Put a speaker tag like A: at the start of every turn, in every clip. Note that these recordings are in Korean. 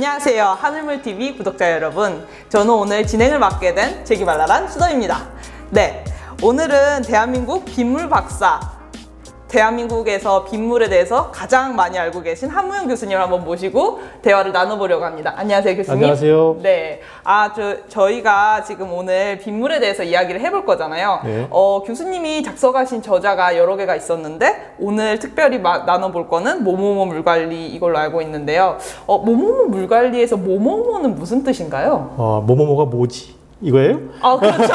A: 안녕하세요. 하늘물TV 구독자 여러분. 저는 오늘 진행을 맡게 된 재기발랄한 수더입니다. 네, 오늘은 대한민국 빗물 박사, 대한민국에서 빗물에 대해서 가장 많이 알고 계신 한무영 교수님을 한번 모시고 대화를 나눠보려고 합니다. 안녕하세요, 교수님.
B: 안녕하세요.
A: 네, 저희가 지금 오늘 빗물에 대해서 이야기를 해볼 거잖아요.
B: 네.
A: 교수님이 작성하신 저자가 여러 개가 있었는데 오늘 특별히 나눠볼 거는 뭐뭐뭐 물관리 이걸로 알고 있는데요. 뭐뭐뭐 물관리에서 뭐뭐뭐는 무슨 뜻인가요?
B: 뭐뭐뭐가 뭐지? 이거예요?
A: 그렇죠.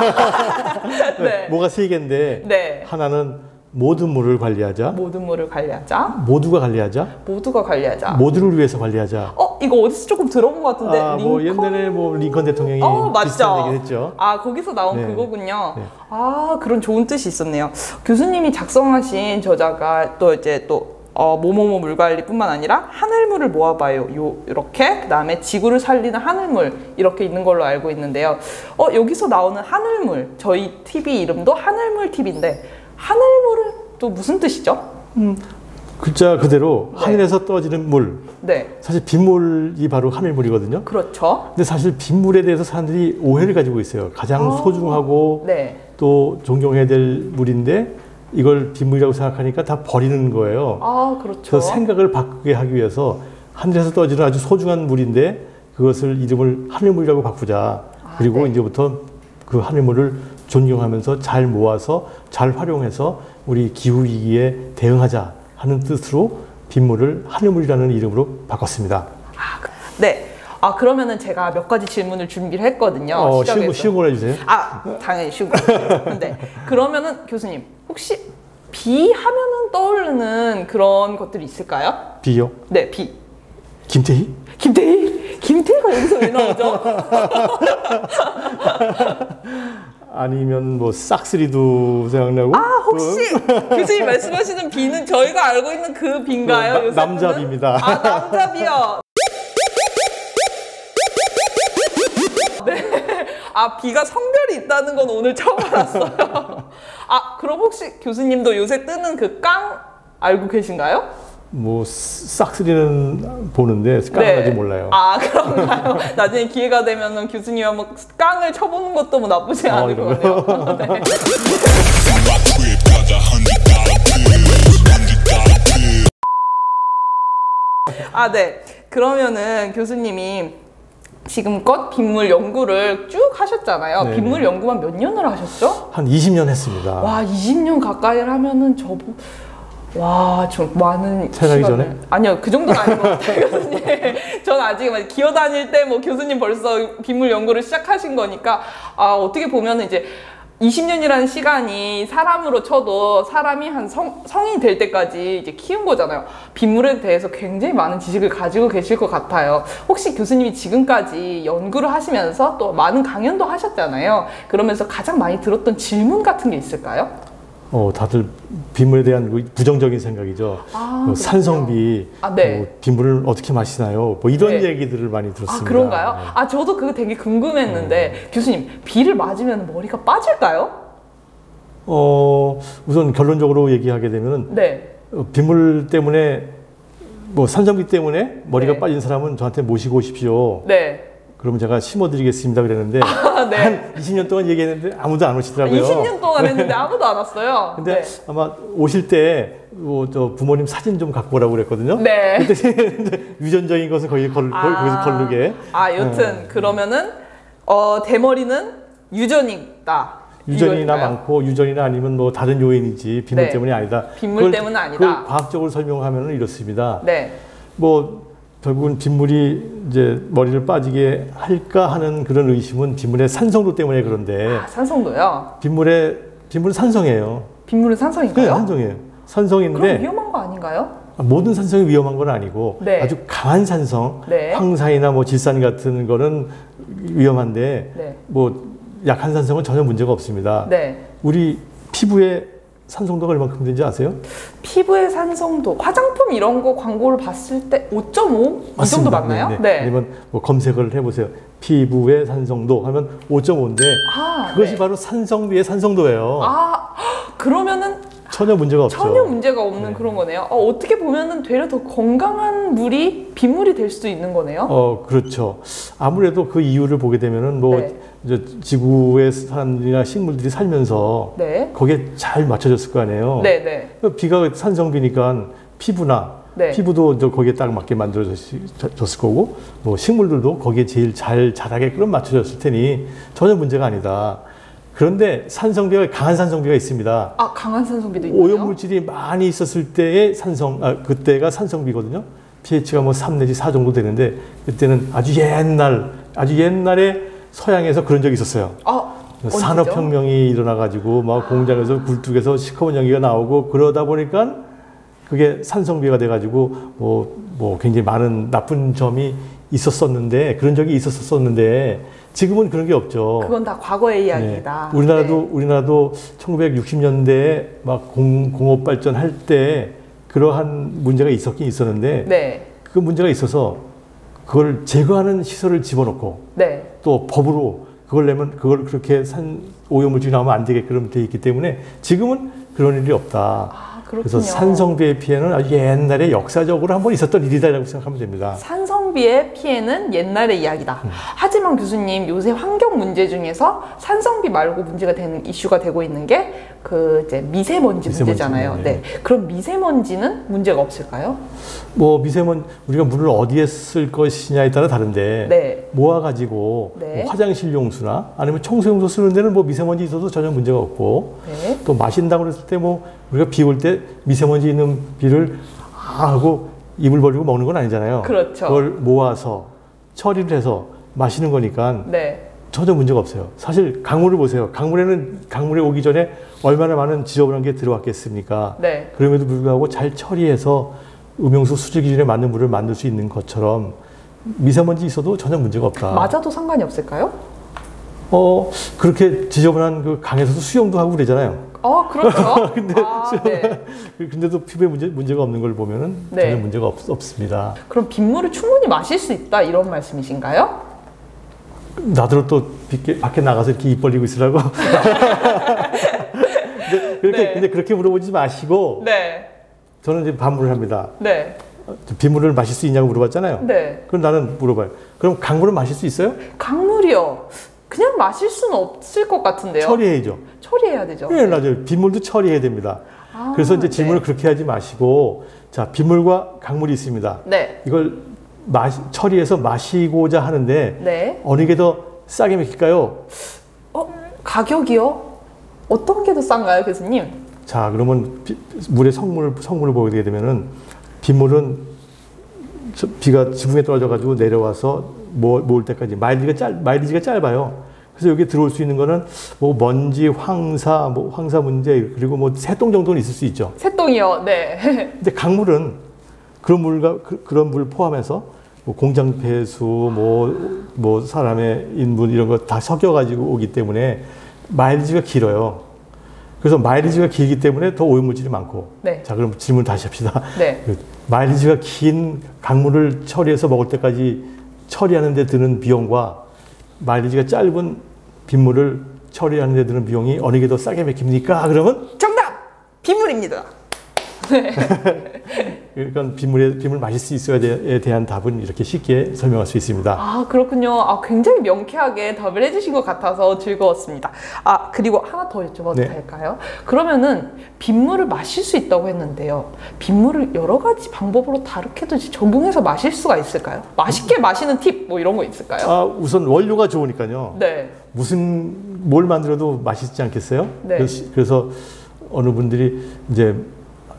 A: 네.
B: 뭐가 세 개인데
A: 네.
B: 하나는 모든 물을 관리하자.
A: 모든 물을 관리하자.
B: 모두가 관리하자.
A: 모두가 관리하자.
B: 모두를 위해서 관리하자.
A: 이거 어디서 조금 들어본 것 같은데.
B: 옛날에 링컨 대통령이 비슷한 얘기를 했죠.
A: 거기서 나온
B: 네.
A: 그거군요.
B: 네.
A: 그런 좋은 뜻이 있었네요. 교수님이 작성하신 저자가 또 뭐뭐뭐 물관리뿐만 아니라 하늘물을 모아봐요. 이렇게 그다음에 지구를 살리는 하늘물 이렇게 있는 걸로 알고 있는데요. 여기서 나오는 하늘물, 저희 TV 이름도 하늘물 TV인데 하늘물은 또 무슨 뜻이죠?
B: 글자 그대로
A: 네.
B: 하늘에서 떨어지는 물.
A: 네.
B: 사실 빗물이 바로 하늘물이거든요.
A: 그렇죠.
B: 근데 사실 빗물에 대해서 사람들이 오해를 가지고 있어요. 가장 소중하고
A: 네.
B: 또 존경해야 될 물인데 이걸 빗물이라고 생각하니까 다 버리는 거예요.
A: 그렇죠.
B: 그래서 생각을 바꾸게 하기 위해서 하늘에서 떨어지는 아주 소중한 물인데 그것을 이름을 하늘물이라고 바꾸자. 그리고
A: 네.
B: 이제부터 그 하늘물을 존경하면서 잘 모아서 잘 활용해서 우리 기후위기에 대응하자 하는 뜻으로 빗물을 하늘물이라는 이름으로 바꿨습니다.
A: 네. 그러면은 제가 몇 가지 질문을 준비를 했거든요.
B: 쉬운 걸 해주세요.
A: 당연히 쉬운 거. 근데 그러면은 교수님 혹시 비 하면은 떠오르는 그런 것들이 있을까요?
B: 비요?
A: 네, 비.
B: 김태희?
A: 김태희가 여기서 왜 나오죠?
B: 아니면 뭐 싹쓸이도 생각나고.
A: 혹시 교수님 말씀하시는 비는 저희가 알고 있는 그 비인가요?
B: 남자비입니다.
A: 남자비요. 네. 비가 성별이 있다는 건 오늘 처음 알았어요. 그럼 혹시 교수님도 요새 뜨는 그 깡 알고 계신가요?
B: 싹쓸이는 보는데 깡은 아직 몰라요.
A: 그런가요? 나중에 기회가 되면 교수님이 한번 깡을 쳐보는 것도 나쁘지 않을 것 같네요. 네. 네. 그러면은 교수님이 지금껏 빗물 연구를 쭉 하셨잖아요.
B: 네네.
A: 빗물 연구만 몇 년을 하셨죠?
B: 한 20년 했습니다.
A: 와, 20년 가까이를 하면은 좀 많은
B: 태어나기 전에?
A: 아니요, 그 정도는 아닌 것 같아요, 교수님. 전 아직 기어 다닐 때 교수님 벌써 빗물 연구를 시작하신 거니까 어떻게 보면은 이제 20년이라는 시간이 사람으로 쳐도 사람이 한 성인이 될 때까지 이제 키운 거잖아요. 빗물에 대해서 굉장히 많은 지식을 가지고 계실 것 같아요. 혹시 교수님이 지금까지 연구를 하시면서 또 많은 강연도 하셨잖아요. 그러면서 가장 많이 들었던 질문 같은 게 있을까요?
B: 다들 빗물에 대한 부정적인 생각이죠. 산성비,
A: 네.
B: 빗물을 어떻게 마시나요? 이런 얘기들을 많이 들었습니다.
A: 그런가요? 저도 그거 되게 궁금했는데 교수님, 비를 맞으면 머리가 빠질까요?
B: 우선 결론적으로 얘기하게 되면
A: 네.
B: 빗물 때문에 산성비 때문에 머리가 빠진 사람은 저한테 모시고 오십시오.
A: 네.
B: 그러면 제가 심어드리겠습니다 그랬는데
A: 네.
B: 한 20년 동안 얘기했는데 아무도 안 오시더라고요.
A: 20년 동안 했는데 아무도 안 왔어요.
B: 근데 아마 오실 때 저 부모님 사진 좀 갖고 오라고 그랬거든요.
A: 네.
B: 그때 유전적인 것은 거기서 거르게.
A: 여튼 그러면은 대머리는 유전이다.
B: 유전이나 많고 유전이나 아니면 다른 요인이지 빗물 때문이 아니다.
A: 빗물 때문은 아니다.
B: 그걸 과학적으로 설명하면 이렇습니다.
A: 네.
B: 결국은 빗물이 이제 머리를 빠지게 할까 하는 그런 의심은 빗물의 산성도 때문에 그런데.
A: 산성도요?
B: 빗물은 산성이에요.
A: 빗물은 산성인가요?
B: 네, 산성이에요. 산성인데.
A: 그럼 위험한 거 아닌가요?
B: 모든 산성이 위험한 건 아니고 아주 강한 산성, 황산이나 질산 같은 거는 위험한데 약한 산성은 전혀 문제가 없습니다. 우리 피부에 산성도가 얼마큼 되는지 아세요?
A: 피부의 산성도, 화장품 이런 거 광고를 봤을 때 5.5? 이 정도 맞나요?
B: 네. 아니면 검색을 해보세요. 피부의 산성도 하면 5.5인데 그것이 바로 산성비의 산성도예요.
A: 그러면은
B: 전혀 문제가 없죠.
A: 전혀 문제가 없는 그런 거네요. 어떻게 보면은 되려 더 건강한 물이 빗물이 될 수도 있는 거네요.
B: 그렇죠. 아무래도 그 이유를 보게 되면은 뭐 이제 지구의 사람들이나 식물들이 살면서 거기에 잘 맞춰졌을 거 아니에요. 비가 산성비니까 피부나 피부도 거기에 딱 맞게 만들어졌을 거고, 뭐 식물들도 거기에 제일 잘 자라게끔 맞춰졌을 테니 전혀 문제가 아니다. 그런데 산성비가, 강한 산성비가 있습니다.
A: 강한 산성비도 있나요?
B: 오염물질이 많이 있었을 때의 그때가 산성비거든요. pH가 뭐 3 내지 4 정도 되는데, 그때는 아주 옛날에 서양에서 그런 적이 있었어요. 산업혁명이 일어나가지고 막 공장에서 굴뚝에서 시커먼 연기가 나오고 그러다 보니까 그게 산성비가 돼가지고 뭐 굉장히 많은 나쁜 점이 있었었는데, 그런 적이 있었었는데 지금은 그런 게 없죠.
A: 그건 다 과거의 이야기다.
B: 우리나라도 1960년대에 막 공업 발전할 때 그러한 문제가 있었긴 있었는데 그 문제가 있어서 그걸 제거하는 시설을 집어넣고 또 법으로 그걸 내면 그걸 그렇게 오염물질이 나오면 안 되게끔 돼 있기 때문에 지금은 그런 일이 없다. 그래서 산성비의 피해는 아주 옛날에 역사적으로 한번 있었던 일이다라고 생각하면 됩니다.
A: 산성비의 피해는 옛날의 이야기다. 하지만 교수님, 요새 환경 문제 중에서 산성비 말고 문제가 되는 이슈가 되고 있는 게 이제 미세먼지 문제잖아요. 그럼 미세먼지는 문제가 없을까요?
B: 뭐 우리가 물을 어디에 쓸 것이냐에 따라 다른데 모아가지고 뭐 화장실 용수나 아니면 청소 용수 쓰는 데는 뭐 미세먼지 있어도 전혀 문제가 없고 또 마신다고 그랬을 때 뭐 우리가 비 올 때 미세먼지 있는 비를 하고 입을 벌리고 먹는 건 아니잖아요.
A: 그렇죠.
B: 그걸 모아서 처리를 해서 마시는 거니까 전혀 문제가 없어요. 사실 강물을 보세요. 강물에 오기 전에 얼마나 많은 지저분한 게 들어왔겠습니까? 그럼에도 불구하고 잘 처리해서 음용수 수질 기준에 맞는 물을 만들 수 있는 것처럼 미세먼지 있어도 전혀 문제가 없다.
A: 맞아도 상관이 없을까요?
B: 그렇게 지저분한 그 강에서도 수영도 하고 그러잖아요.
A: 그렇죠.
B: 근데도 피부에 문제가 없는 걸 보면은 전혀 문제가 없습니다.
A: 그럼 빗물을 충분히 마실 수 있다, 이런 말씀이신가요?
B: 나더러 또 밖에 나가서 이렇게 입 벌리고 있으라고. 근데 그렇게 물어보지 마시고. 저는 이제 반문을 합니다. 빗물을 마실 수 있냐고 물어봤잖아요. 그럼 나는 물어봐요. 그럼 강물을 마실 수 있어요?
A: 강물이요? 그냥 마실 수는 없을 것 같은데요.
B: 처리해야죠.
A: 처리해야 되죠.
B: 네, 맞아요. 빗물도 처리해야 됩니다. 그래서 이제 질문을 그렇게 하지 마시고, 자, 빗물과 강물이 있습니다. 이걸 처리해서 마시고자 하는데 어느 게 더 싸게 먹힐까요?
A: 가격이요? 어떤 게 더 싼가요, 교수님?
B: 자, 그러면 물의 성물을 보게 되면은 빗물은 비가 지붕에 떨어져 가지고 내려와서 모을 때까지 마일리지가 짧아요. 그래서 여기 들어올 수 있는 거는 뭐 먼지, 황사 문제, 그리고 뭐 새똥 정도는 있을 수 있죠.
A: 새똥이요.
B: 근데 강물은 그런 물 포함해서 뭐 공장 폐수, 뭐 사람의 인분 이런 거 다 섞여 가지고 오기 때문에 마일리지가 길어요. 그래서 마일리지가 길기 때문에 더 오염물질이 많고. 자, 그럼 질문 다시 합시다. 마일리지가 긴 강물을 처리해서 먹을 때까지 처리하는 데 드는 비용과 마일리지가 짧은 빗물을 처리하는 데 드는 비용이 어느 게 더 싸게 맥힙니까? 그러면
A: 정답! 빗물입니다.
B: 그러니까 빗물 마실 수 있어야에 대한 답은 이렇게 쉽게 설명할 수 있습니다.
A: 그렇군요. 굉장히 명쾌하게 답을 해주신 것 같아서 즐거웠습니다. 그리고 하나 더 여쭤봐도 될까요? 그러면은 빗물을 마실 수 있다고 했는데요. 빗물을 여러 가지 방법으로 다르게도 적용해서 마실 수가 있을까요? 맛있게 마시는 팁 뭐 이런 거 있을까요?
B: 우선 원료가 좋으니까요. 뭘 만들어도 맛있지 않겠어요? 그래서 어느 분들이 이제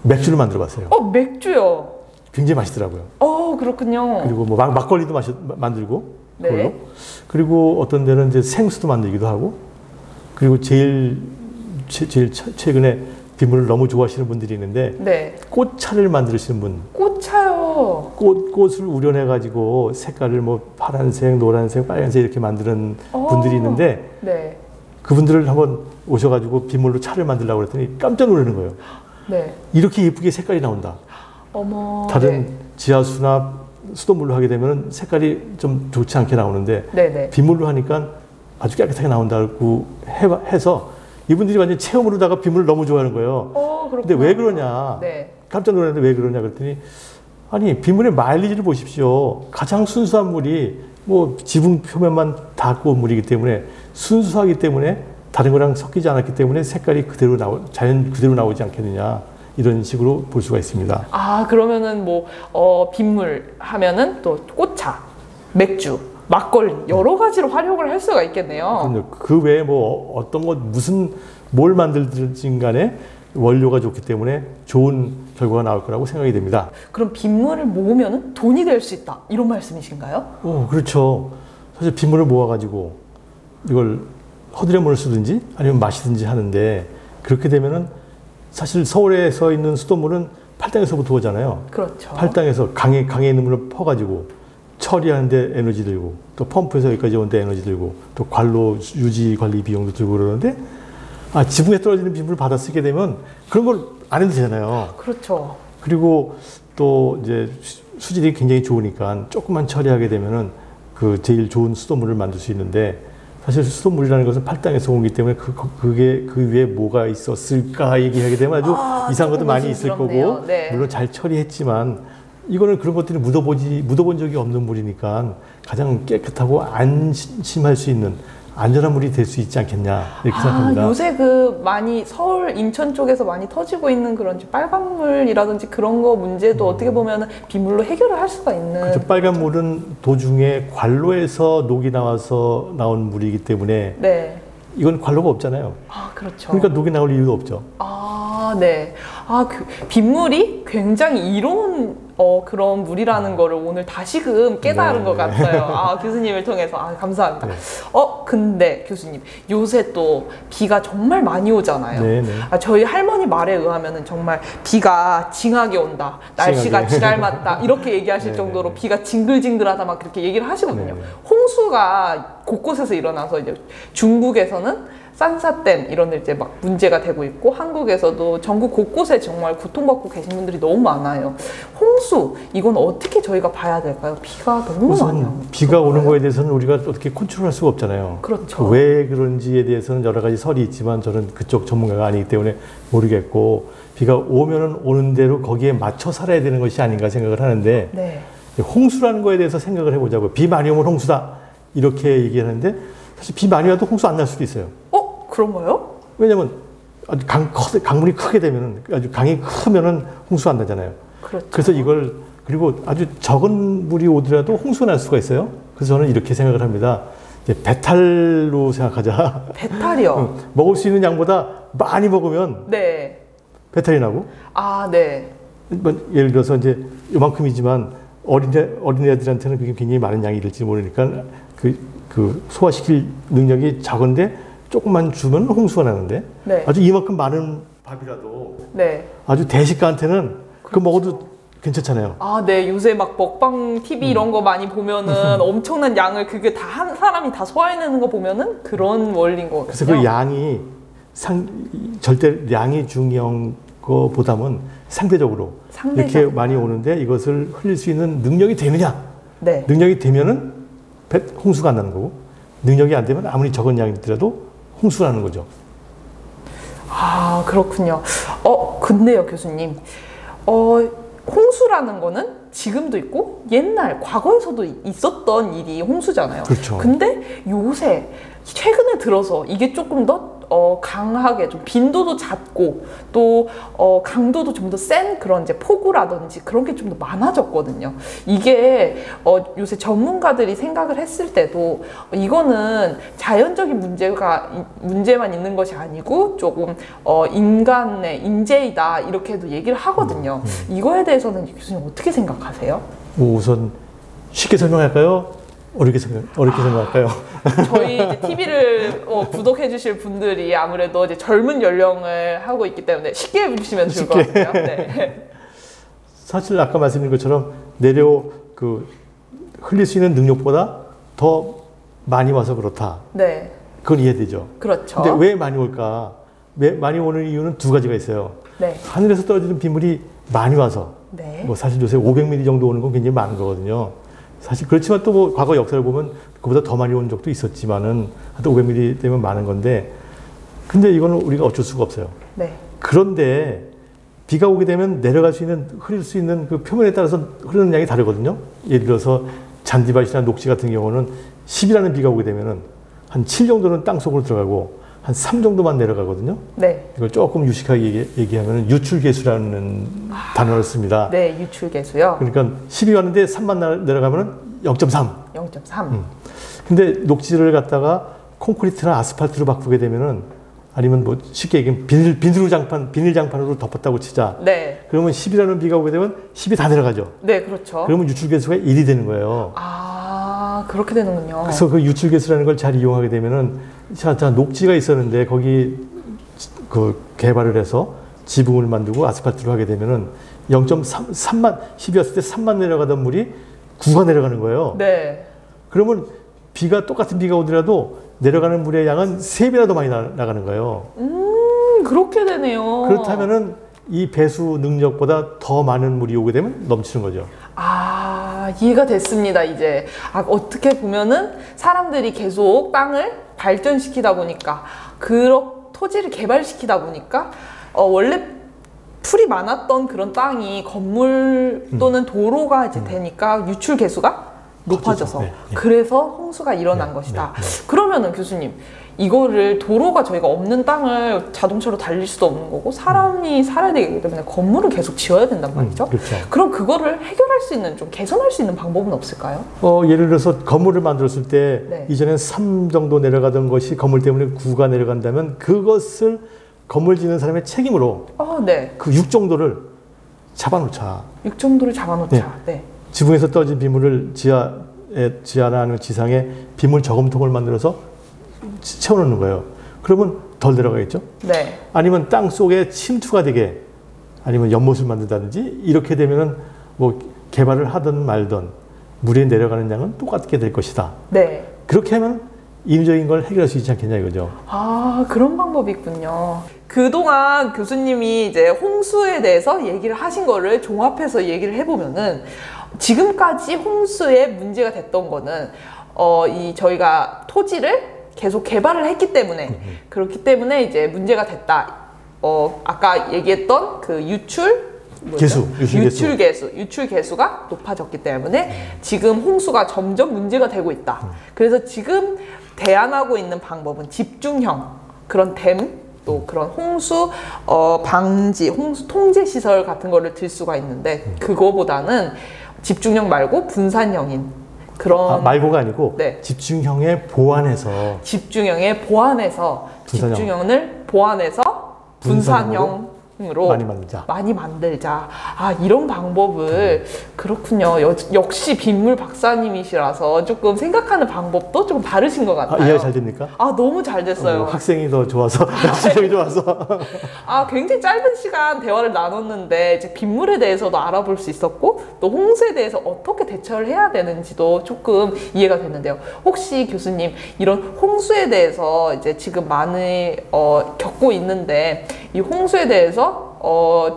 B: 맥주를 만들어 봤어요.
A: 맥주요?
B: 굉장히 맛있더라고요.
A: 그렇군요.
B: 그리고 뭐 막걸리도 만들고 그걸로. 그리고 어떤 데는 이제 생수도 만들기도 하고. 그리고 제일 최근에 빗물을 너무 좋아하시는 분들이 있는데 꽃차를 만드시는 분.
A: 꽃차요?
B: 꽃을 우려내 가지고 색깔을 뭐 파란색, 노란색, 빨간색 이렇게 만드는 분들이 있는데 그분들을 한번 오셔가지고 빗물로 차를 만들려고 그랬더니 깜짝 놀라는 거예요. 이렇게 예쁘게 색깔이 나온다. 다른 지하수나 수돗물로 하게 되면 색깔이 좀 좋지 않게 나오는데 빗물로 하니까 아주 깨끗하게 나온다고 해서 이분들이 완전 체험으로다가 빗물을 너무 좋아하는 거예요. 근데 왜 그러냐?
A: 네.
B: 깜짝 놀랐는데 왜 그러냐 그랬더니 아니 빗물의 마일리지를 보십시오. 가장 순수한 물이 뭐 지붕 표면만 닿고 온 물이기 때문에 순수하기 때문에 다른 거랑 섞이지 않았기 때문에 색깔이 그대로 자연 그대로 나오지 않겠느냐. 이런 식으로 볼 수가 있습니다.
A: 아, 그러면은 뭐 빗물 하면은 또 꽃차, 맥주, 막걸리 여러 가지로 활용을 할 수가 있겠네요.
B: 그럼요. 그 외에 뭐 어떤 것 무슨 뭘 만들든지 간에 원료가 좋기 때문에 좋은 결과가 나올 거라고 생각이 됩니다.
A: 그럼 빗물을 모으면은 돈이 될 수 있다 이런 말씀이신가요?
B: 그렇죠. 사실 빗물을 모아가지고 이걸 허드렛 물을 쓰든지 아니면 마시든지 하는데 그렇게 되면은 사실 서울에서 있는 수돗물은 팔당에서부터 오잖아요.
A: 그렇죠.
B: 팔당에서 강에 있는 물을 퍼가지고 처리하는데 에너지 들고 또 펌프에서 여기까지 오는데 에너지 들고 또 관로 유지 관리 비용도 들고 그러는데 지붕에 떨어지는 빗물을 받아 쓰게 되면 그런 걸 안 해도 되잖아요.
A: 그렇죠.
B: 그리고 또 이제 수질이 굉장히 좋으니까 조금만 처리하게 되면은 그 제일 좋은 수돗물을 만들 수 있는데 사실 수돗물이라는 것은 팔당에서 오기 때문에 그게 그 위에 뭐가 있었을까 얘기하게 되면 아주 이상한 것도 많이 있을 거고
A: 네.
B: 물론 잘 처리했지만 이거는 그런 것들이 묻어본 적이 없는 물이니까 가장 깨끗하고 안심할 수 있는 안전한 물이 될 수 있지 않겠냐 이렇게 생각합니다.
A: 요새 그 많이 서울, 인천 쪽에서 많이 터지고 있는 그런 빨간물이라든지 그런 거 문제도 어떻게 보면 빗물로 해결을 할 수가 있는.
B: 그렇죠. 빨간물은 도중에 관로에서 녹이 나와서 나온 물이기 때문에
A: 네.
B: 이건 관로가 없잖아요.
A: 그렇죠.
B: 그러니까 녹이 나올 이유도 없죠.
A: 네. 빗물이 굉장히 이로운 그런 물이라는 거를 오늘 다시금 깨달은 것 같아요. 교수님을 통해서. 감사합니다.
B: 네.
A: 근데 교수님, 요새 또 비가 정말 많이 오잖아요.
B: 네네.
A: 저희 할머니 말에 의하면은 정말 비가 징하게 온다. 날씨가 지랄 맞다. 이렇게 얘기하실 정도로 비가 징글징글하다 막 그렇게 얘기를 하시거든요.
B: 네네.
A: 홍수가 곳곳에서 일어나서 이제 중국에서는 산사댐 이런 데 이제 막 문제가 되고 있고 한국에서도 전국 곳곳에 정말 고통받고 계신 분들이 너무 많아요. 홍수 이건 어떻게 저희가 봐야 될까요? 비가 너무 많이 오는
B: 비가 오는 거에 대해서는 우리가 어떻게 컨트롤할 수가 없잖아요.
A: 그렇죠.
B: 왜 그런지에 대해서는 여러 가지 설이 있지만 저는 그쪽 전문가가 아니기 때문에 모르겠고 비가 오면은 오는 대로 거기에 맞춰 살아야 되는 것이 아닌가 생각을 하는데
A: 네.
B: 홍수라는 거에 대해서 생각을 해보자고요. 비 많이 오면 홍수다 이렇게 얘기하는데 사실 비 많이 와도 홍수 안 날 수도 있어요.
A: 그런가요?
B: 왜냐면 아주 강물이 크게 되면은 아주 강이 크면은 홍수 안 나잖아요.
A: 그렇죠.
B: 그래서 이걸 그리고 아주 적은 물이 오더라도 홍수가 날 수가 있어요. 그래서 저는 이렇게 생각을 합니다. 이제 배탈로 생각하자.
A: 배탈이요?
B: 먹을 수 있는 양보다 많이 먹으면
A: 네.
B: 배탈이 나고.
A: 네.
B: 예를 들어서 이제 요만큼이지만 어린애들한테는 그게 굉장히 많은 양이 될지 모르니까 그 소화시킬 능력이 적은데 조금만 주면 홍수가 나는데
A: 네.
B: 아주 이만큼 많은 밥이라도
A: 네.
B: 아주 대식가한테는
A: 그렇죠.
B: 그거 먹어도 괜찮잖아요.
A: 네. 요새 막 먹방 TV 이런 거 많이 보면은 엄청난 양을 그게 다 한 사람이 다 소화해내는 거 보면은 그런 원리인 거거든요.
B: 그래서 그 양이 절대 양이 중요한 거보다는 상대적으로 이렇게 많이 오는데 이것을 흘릴 수 있는 능력이 되느냐?
A: 네.
B: 능력이 되면은 홍수가 안 나는 거고 능력이 안 되면 아무리 적은 양이더라도 홍수가 나는 거죠.
A: 그렇군요. 근데요, 교수님. 홍수라는 거는 지금도 있고 옛날 과거에서도 있었던 일이 홍수잖아요.
B: 그렇죠.
A: 근데 요새 최근에 들어서 이게 조금 더 강하게 좀 빈도도 잦고 또 강도도 좀 더 센 그런 이제 폭우라든지 그런 게 좀 더 많아졌거든요. 이게 요새 전문가들이 생각을 했을 때도 이거는 자연적인 문제만 있는 것이 아니고 조금 인간의 인재이다 이렇게도 얘기를 하거든요. 이거에 대해서는 교수님 어떻게 생각하세요?
B: 우선 쉽게 설명할까요? 어렵게 생각할까요?
A: 저희 이제 TV를 구독해 주실 분들이 아무래도 이제 젊은 연령을 하고 있기 때문에 쉽게 해주시면 좋을 것 같아요. 네.
B: 사실 아까 말씀드린 것처럼 흘릴 수 있는 능력보다 더 많이 와서 그렇다.
A: 네.
B: 그건 이해되죠.
A: 그렇죠.
B: 근데 왜 많이 올까? 왜 많이 오는 이유는 두 가지가 있어요.
A: 네.
B: 하늘에서 떨어지는 빗물이 많이 와서
A: 네.
B: 사실 요새 500mm 정도 오는 건 굉장히 많은 거거든요. 사실 그렇지만 또 과거 역사를 보면 그보다 더 많이 온 적도 있었지만은 또 500mm 되면 많은 건데 근데 이거는 우리가 어쩔 수가 없어요.
A: 네.
B: 그런데 비가 오게 되면 내려갈 수 있는, 흐릴 수 있는 그 표면에 따라서 흐르는 양이 다르거든요. 예를 들어서 잔디밭이나 녹지 같은 경우는 10이라는 비가 오게 되면은 한 7 정도는 땅 속으로 들어가고 한 3 정도만 내려가거든요. 네. 이걸 조금 유식하게 얘기하면 유출계수라는 단어를 씁니다.
A: 네, 유출계수요.
B: 그러니까 10이 왔는데 3만 내려가면은 0.3.
A: 0.3.
B: 근데 녹지를 갖다가 콘크리트나 아스팔트로 바꾸게 되면은 아니면 뭐 쉽게 얘기하면 비닐 장판으로 덮었다고 치자. 네. 그러면 10이라는 비가 오게 되면 10이 다 내려가죠.
A: 네, 그렇죠.
B: 그러면 유출계수가 1이 되는 거예요.
A: 아, 그렇게 되는군요.
B: 그래서 그 유출계수라는 걸 잘 이용하게 되면은 자, 녹지가 있었는데 거기 그 개발을 해서 지붕을 만들고 아스팔트로 하게 되면은 0.3만 10이었을 때 3만 내려가던 물이 9가 내려가는 거예요. 네. 그러면 똑같은 비가 오더라도 내려가는 물의 양은 3배나 더 많이 나가는 거예요.
A: 그렇게 되네요.
B: 그렇다면은 이 배수 능력보다 더 많은 물이 오게 되면 넘치는 거죠.
A: 아, 이해가 됐습니다, 이제. 아, 어떻게 보면은 사람들이 계속 땅을 발전시키다 보니까, 토지를 개발시키다 보니까, 원래 풀이 많았던 그런 땅이 건물 또는 도로가 이제 되니까 유출 계수가 높아져서 네, 네. 그래서 홍수가 일어난 것이다. 그러면은 교수님, 이거를 도로가 저희가 없는 땅을 자동차로 달릴 수도 없는 거고 사람이 살아야 되기 때문에 건물을 계속 지어야 된단 말이죠. 그렇죠. 그럼 그거를 해결할 수 있는, 좀 개선할 수 있는 방법은 없을까요?
B: 예를 들어서 건물을 만들었을 때 이전엔 3 정도 내려가던 것이 건물 때문에 9가 내려간다면 그것을 건물 짓는 사람의 책임으로 그 6 정도를 잡아놓자.
A: 6 정도를 잡아놓자. 네.
B: 지붕에서 떨어진 빗물을 지하나 아니면 지상에 빗물 저금통을 만들어서 채워놓는 거예요. 그러면 덜 내려가겠죠? 네. 아니면 땅 속에 침투가 되게, 아니면 연못을 만든다든지, 이렇게 되면은 뭐 개발을 하든 말든 물이 내려가는 양은 똑같게 될 것이다. 네. 그렇게 하면 인위적인 걸 해결할 수 있지 않겠냐 이거죠.
A: 아, 그런 방법이 있군요. 그동안 교수님이 이제 홍수에 대해서 얘기를 하신 거를 종합해서 얘기를 해보면은, 지금까지 홍수에 문제가 됐던 거는 저희가 토지를 계속 개발을 했기 때문에 그렇기 때문에 이제 문제가 됐다. 아까 얘기했던 그 유출계수가 높아졌기 때문에 지금 홍수가 점점 문제가 되고 있다. 그래서 지금 대안하고 있는 방법은 집중형 그런 댐, 또 그런 홍수 방지, 홍수 통제 시설 같은 거를 들 수가 있는데, 그거보다는 집중형 말고 분산형인 그런
B: 말고가 아니고 집중형에 보완해서 집중형을 보완해서 분산형으로 많이 만들자. 아, 이런 방법을 그렇군요. 역시 빗물 박사님이시라서 조금 생각하는 방법도 좀 다르신 것 같아요. 이해가 잘 됩니까?
A: 아, 너무 잘 됐어요.
B: 학생이 더 좋아서, 실력이 좋아서.
A: 아, 굉장히 짧은 시간 대화를 나눴는데 이제 빗물에 대해서도 알아볼 수 있었고, 또 홍수에 대해서 어떻게 대처를 해야 되는지도 조금 이해가 됐는데요. 혹시 교수님, 이런 홍수에 대해서 이제 지금 많이 겪고 있는데, 이 홍수에 대해서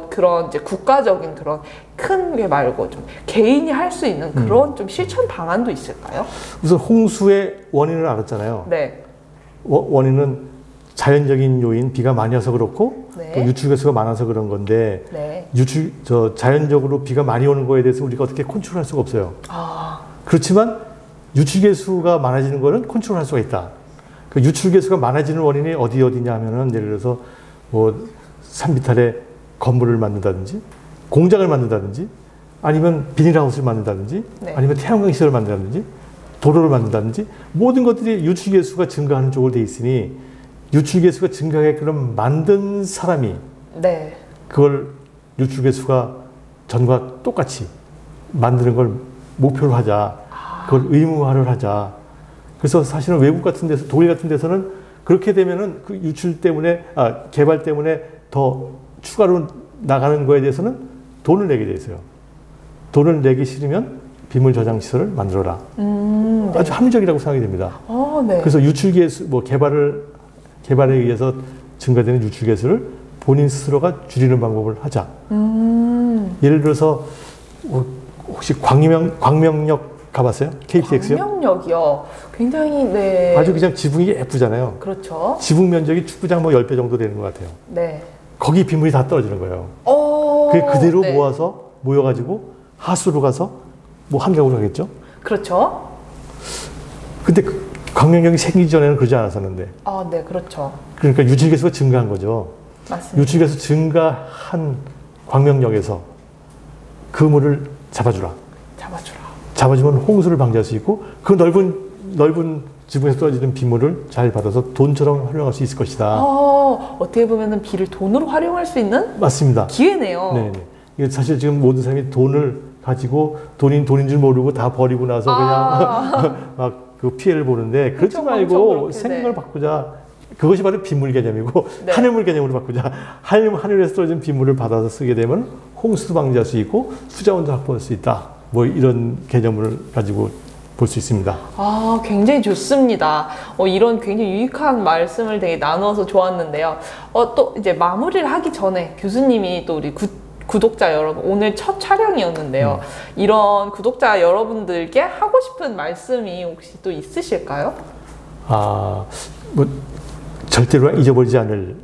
A: 그런 이제 국가적인 그런 큰 게 말고 좀 개인이 할 수 있는 그런 좀 실천 방안도 있을까요?
B: 우선 홍수의 원인을 알았잖아요. 네. 원인은 자연적인 요인, 비가 많이 와서 그렇고 또 유출계수가 많아서 그런 건데 자연적으로 비가 많이 오는 거에 대해서 우리가 어떻게 컨트롤할 수가 없어요. 그렇지만 유출계수가 많아지는 거는 컨트롤할 수가 있다. 그 유출계수가 많아지는 원인이 어디냐 하면은, 예를 들어서 뭐 산비탈에 건물을 만든다든지, 공장을 만든다든지, 아니면 비닐하우스를 만든다든지, 아니면 태양광 시설을 만든다든지, 도로를 만든다든지, 모든 것들이 유출계수가 증가하는 쪽으로 돼 있으니, 유출계수가 증가하게끔 만든 사람이 그걸 유출계수가 전과 똑같이 만드는 걸 목표로 하자. 그걸 의무화를 하자. 그래서 사실은 외국 같은 데서, 독일 같은 데서는 그렇게 되면은 그 유출 때문에, 개발 때문에 더 추가로 나가는 거에 대해서는 돈을 내게 돼 있어요. 돈을 내기 싫으면 빗물 저장 시설을 만들어라. 아주 합리적이라고 생각이 됩니다. 그래서 유출계수, 개발에 의해서 증가되는 유출계수를 본인 스스로가 줄이는 방법을 하자. 예를 들어서 혹시 광명역 가봤어요? KTX요?
A: 광명역이요. 굉장히
B: 아주 그냥 지붕이 예쁘잖아요.
A: 그렇죠.
B: 지붕 면적이 축구장 10배 정도 되는 것 같아요. 네. 거기 빗물이 다 떨어지는 거예요. 그 그대로 모아서 모여가지고 하수로 가서 뭐 환경으로 가겠죠.
A: 그렇죠.
B: 근데 광명역이 생기기 전에는 그러지 않았었는데.
A: 네, 그렇죠.
B: 그러니까 유출개수가 증가한 거죠.
A: 맞습니다.
B: 유출개수 증가한 광명역에서 그 물을 잡아주라. 잡아주면 홍수를 방지할 수 있고 그 넓은 지붕에서 떨어지는 빗물을 잘 받아서 돈처럼 활용할 수 있을 것이다.
A: 어떻게 보면은 비를 돈으로 활용할 수 있는
B: 맞습니다.
A: 기회네요.
B: 네. 이게 사실 지금 모든 사람이 돈을 가지고 돈인 줄 모르고 다 버리고 나서 그냥 막 그 피해를 보는데 그렇지 말고 생각을 바꾸자. 그것이 바로 빗물 개념이고 하늘물 개념으로 바꾸자. 하늘에서 떨어진 빗물을 받아서 쓰게 되면 홍수도 방지할 수 있고 수자원도 확보할 수 있다. 뭐 이런 개념을 가지고 볼 수 있습니다.
A: 굉장히 좋습니다. 이런 굉장히 유익한 말씀을 되게 나눠서 좋았는데요. 또 이제 마무리를 하기 전에 교수님이 또 우리 구독자 여러분, 오늘 첫 촬영이었는데요. 이런 구독자 여러분들께 하고 싶은 말씀이 혹시 또 있으실까요?
B: 뭐 절대로 잊어버리지 않을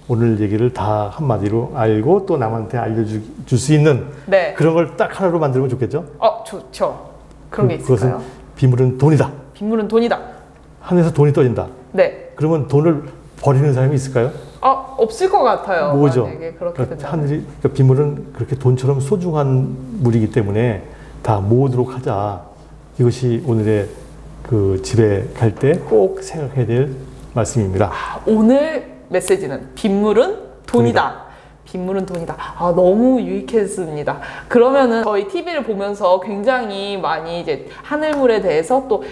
B: 오늘 얘기를 다 한마디로 알고 또 남한테 알려줄 수 있는 그런 걸 딱 하나로 만들면 좋겠죠?
A: 좋죠. 그런 게 있을까요?
B: 그것은 빗물은 돈이다.
A: 빗물은 돈이다.
B: 하늘에서 돈이 떨어진다. 그러면 돈을 버리는 사람이 있을까요?
A: 없을 것 같아요.
B: 뭐죠?
A: 그렇게
B: 그러니까 빗물은 그렇게 돈처럼 소중한 물이기 때문에 다 모으도록 하자. 이것이 오늘의 그 집에 갈 때 꼭 생각해야 될 말씀입니다.
A: 오늘 메시지는 빗물은 돈이다. 빗물은 돈이다. 너무 유익했습니다. 그러면은 저희 TV를 보면서 굉장히 많이 이제 하늘물에 대해서 또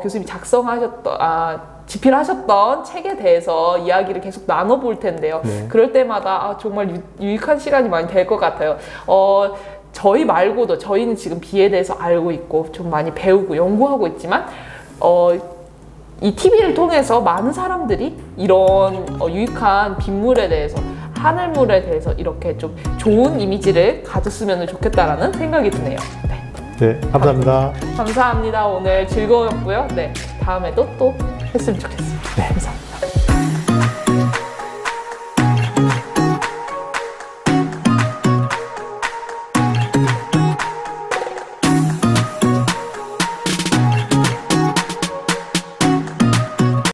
A: 교수님이 집필하셨던 책에 대해서 이야기를 계속 나눠볼 텐데요. 그럴 때마다 정말 유익한 시간이 많이 될 것 같아요. 저희 말고도 저희는 지금 비에 대해서 알고 있고 좀 많이 배우고 연구하고 있지만 이 TV를 통해서 많은 사람들이 이런 유익한 빗물에 대해서 하늘물에 대해서 이렇게 좀 좋은 이미지를 가졌으면 좋겠다라는 생각이 드네요.
B: 네, 감사합니다.
A: 감사합니다. 오늘 즐거웠고요. 다음에도 또 했으면 좋겠습니다. 감사합니다.